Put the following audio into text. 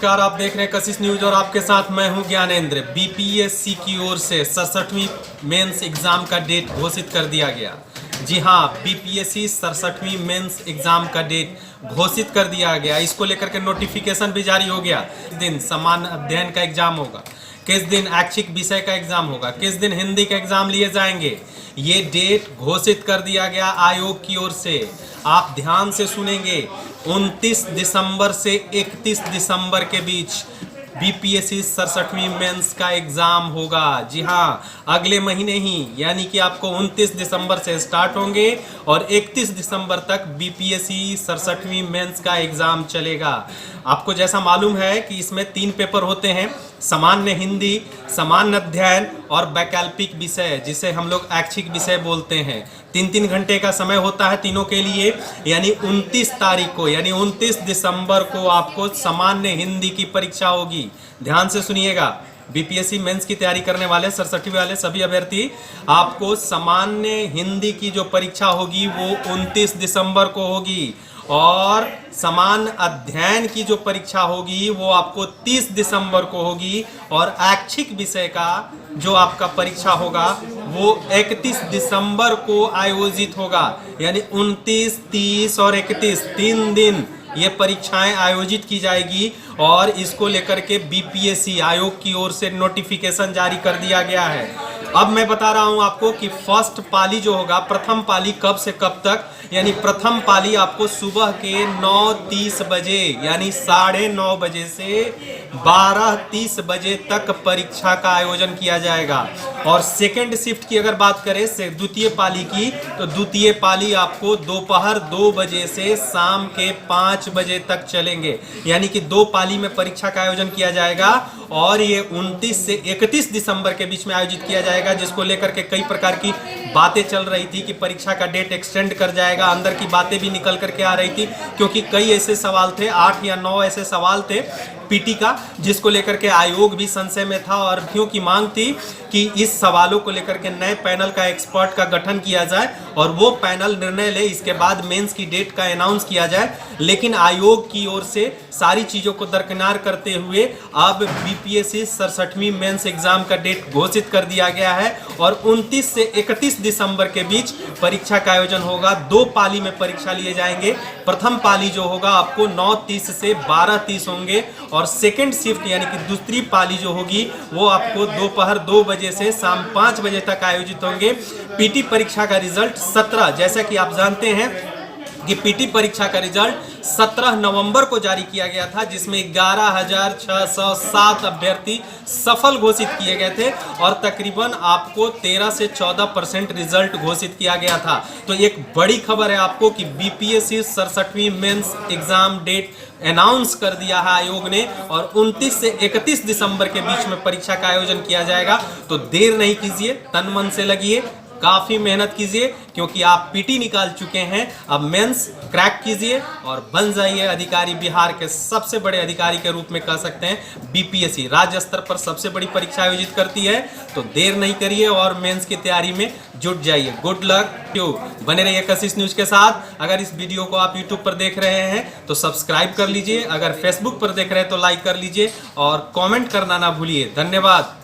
नमस्कार, आप देख रहे हैं कशिश न्यूज और आपके साथ मैं हूं ज्ञानेंद्र। बीपीएससी की ओर से 67वीं मेंस एग्जाम का डेट घोषित कर दिया गया। जी हां, बीपीएससी 67वीं मेंस एग्जाम का डेट घोषित कर दिया गया। इसको लेकर के नोटिफिकेशन भी जारी हो गया। किस दिन सामान्य अध्ययन का एग्जाम होगा, किस दिन ऐच्छिक विषय का एग्जाम होगा, किस दिन हिंदी का एग्जाम लिए जाएंगे, ये डेट घोषित कर दिया गया आयोग की ओर से। आप ध्यान से सुनेंगे, 29 दिसंबर से 31 दिसंबर के बीच बीपीएससी 67वीं मेंस का एग्जाम होगा। जी हाँ, अगले महीने ही, यानी कि आपको 29 दिसंबर से स्टार्ट होंगे और 31 दिसंबर तक बीपीएससी 67वीं मेंस का एग्जाम चलेगा। आपको जैसा मालूम है कि इसमें 3 पेपर होते हैं, सामान्य हिंदी, सामान्य अध्ययन और वैकल्पिक विषय, जिसे हम लोग ऐच्छिक विषय बोलते हैं। 3-3 घंटे का समय होता है तीनों के लिए। यानी 29 तारीख को, यानी 29 दिसंबर को आपको सामान्य हिंदी की परीक्षा होगी। ध्यान से सुनिएगा, बीपीएससी मेंस की तैयारी करने वाले 67 वाले सभी अभ्यर्थी, आपको सामान्य हिंदी की जो परीक्षा होगी वो 29 दिसंबर को होगी और सामान्य अध्ययन की जो परीक्षा होगी वो आपको 30 दिसंबर को होगी और ऐच्छिक विषय का जो आपका परीक्षा होगा वो 31 दिसंबर को आयोजित होगा। यानी 29, 30 और 31 3 दिन ये परीक्षाएं आयोजित की जाएगी और इसको लेकर के बीपीएससी आयोग की ओर से नोटिफिकेशन जारी कर दिया गया है। अब मैं बता रहा हूं आपको कि फर्स्ट पाली जो होगा, प्रथम पाली कब से कब तक, यानी प्रथम पाली आपको सुबह के 9:30 बजे यानी 9:30 बजे से 12:30 बजे तक परीक्षा का आयोजन किया जाएगा। और सेकेंड शिफ्ट की अगर बात करें से द्वितीय पाली की, तो द्वितीय पाली आपको दोपहर 2 बजे से शाम के 5 बजे तक चलेंगे। यानी कि 2 पाली में परीक्षा का आयोजन किया जाएगा और ये 29 से 31 दिसंबर के बीच में आयोजित किया जाएगा, जिसको लेकर के कई प्रकार की बातें चल रही थी कि परीक्षा का डेट एक्सटेंड कर जाएगा। अंदर की बातें भी निकल करके आ रही थी, क्योंकि कई ऐसे सवाल थे, 8 या 9 ऐसे सवाल थे पीटी का, जिसको लेकर के आयोग भी संशय में था और अभ्यर्थियों की मांग थी कि इस सवालों को लेकर के नए पैनल का एक्सपर्ट का गठन किया जाए और वो पैनल निर्णय ले, इसके बाद मेंस की डेट का अनाउंस किया जाए। लेकिन आयोग की ओर से सारी चीजों को दरकिनार करते हुए अब बीपीएससी 67वीं मेंस एग्जाम का डेट घोषित कर दिया गया है और 29 से 31 दिसंबर के बीच परीक्षा का आयोजन होगा। 2 पाली में परीक्षा लिए जाएंगे। प्रथम पाली जो होगा आपको 9:30 से 12:30 होंगे और सेकेंड शिफ्ट यानी कि दूसरी पाली जो होगी वो आपको दोपहर 2 बजे से शाम 5 बजे तक आयोजित होंगे। पीटी परीक्षा का रिजल्ट 17, जैसा कि आप जानते हैं कि पीटी परीक्षा का रिजल्ट 17 नवंबर को जारी किया गया था, जिसमें 11,607 अभ्यर्थी सफल घोषित किए गए थे और तकरीबन आपको 13 से 14% रिजल्ट घोषित किया गया था। तो एक बड़ी खबर है आपको कि बीपीएससी 67वीं मेंस एग्जाम डेट अनाउंस कर दिया है आयोग ने और 29 से 31 दिसंबर के बीच में परीक्षा का आयोजन किया जाएगा। तो देर नहीं कीजिए, तन मन से लगिए, काफी मेहनत कीजिए, क्योंकि आप पीटी निकाल चुके हैं। अब मेंस क्रैक कीजिए और बन जाइए अधिकारी। बिहार के सबसे बड़े अधिकारी के रूप में कह सकते हैं। बीपीएससी राज्य स्तर पर सबसे बड़ी परीक्षा आयोजित करती है, तो देर नहीं करिए और मेंस की तैयारी में जुट जाइए। Good luck too. बने रहिए कशिश न्यूज के साथ। अगर इस वीडियो को आप यूट्यूब पर देख रहे हैं तो सब्सक्राइब कर लीजिए, अगर फेसबुक पर देख रहे हैं तो लाइक कर लीजिए और कॉमेंट करना ना भूलिए। धन्यवाद।